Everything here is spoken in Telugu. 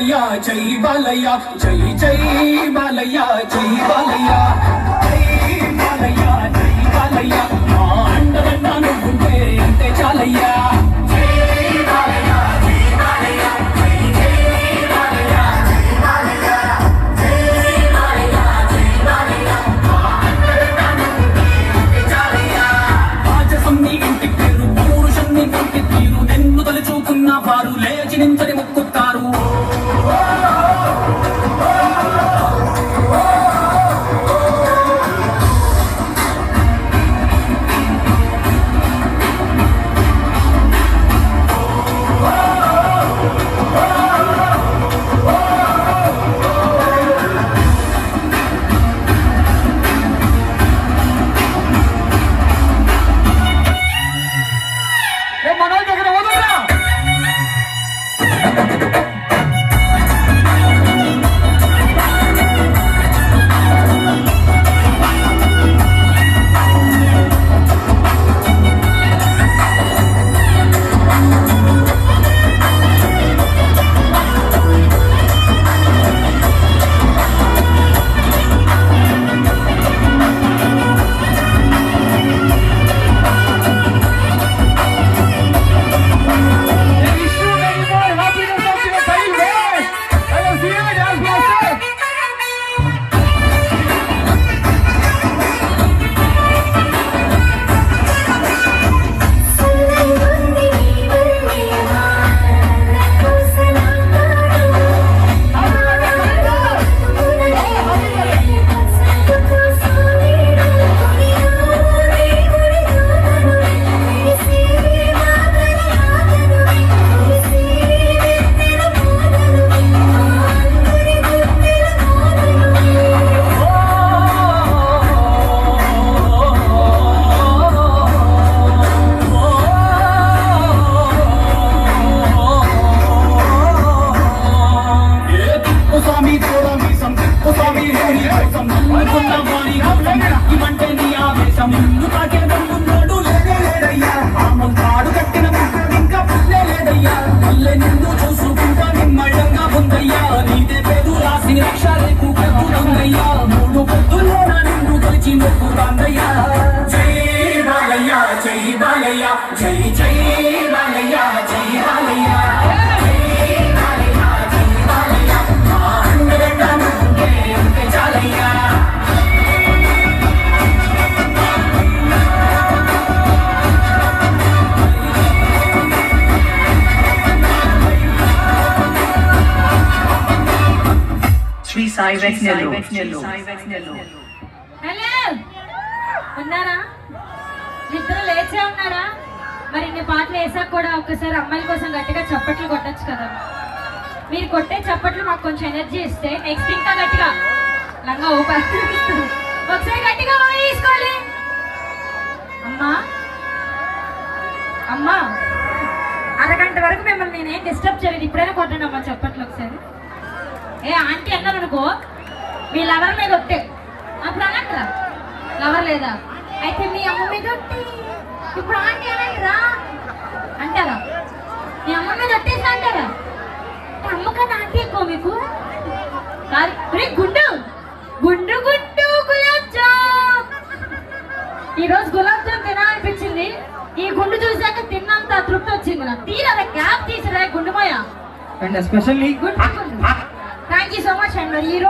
బాలయ్య జై బాలయ్య జై జై బాలయ్య జై బాలయ్య జై బాలయ్య జై బాలయ్య మా అండదండ నువ్వుంటే అంతే చాలయ్యా వారు లేచి నించని మొక్కుతారు జై బాలయ్య జై జై బాలయ్య జై బాలయ్య జై బాలయ్య జై బాలయ్య మా అండదండ నువ్వుంటే అంతే చాలయ్యా శ్రీ సాయి వెస్నెల్లో హలో ఉన్నారా? ఇద్దరు లేచే ఉన్నారా? మరి ఇన్ని పాటలు వేసాక కూడా ఒక్కసారి అమ్మాయిల కోసం గట్టిగా చప్పట్లు కొట్టచ్చు కదా. మీరు కొట్టే చప్పట్లు మాకు కొంచెం ఎనర్జీ ఇస్తే నెక్స్ట్ ఇంకా గట్టిగా లంగా ఓపెన్ ఒకసారి గట్టిగా తీసుకోవాలి. అమ్మా అమ్మా అరగంట వరకు మిమ్మల్ని నేనేం డిస్టర్బ్ చేయలేదు. ఇప్పుడైనా కొట్టండి అమ్మా చప్పట్లు ఒకసారి. ఏ ఆంటీ అన్నారు అనుకో మీ లవర్ మీద ఒట్టే అప్పుడు అనంటరా లవర్ లేదా అయితే మీ అమ్మ మీద ఒట్టి ఇప్పుడు ఆంటీ అనంటరా అంటారా? మీ అమ్మ మీద ఒట్టేసి అంటారా? అమ్మకన్నా ఆంటీ ఎక్కువ మీకు గుండు గుండు గుండు గులాబ్ జామ్. ఈరోజు గులాబ్ జామ్ తినాలనిపించింది. ఈ గుండు చూసాక తిన్నంత తృప్తి వచ్చింది నాకు. తీరా క్యాప్ తీసిరా గుండుమాయ. Especially thank you so much అండి. మరి ఈ రోజు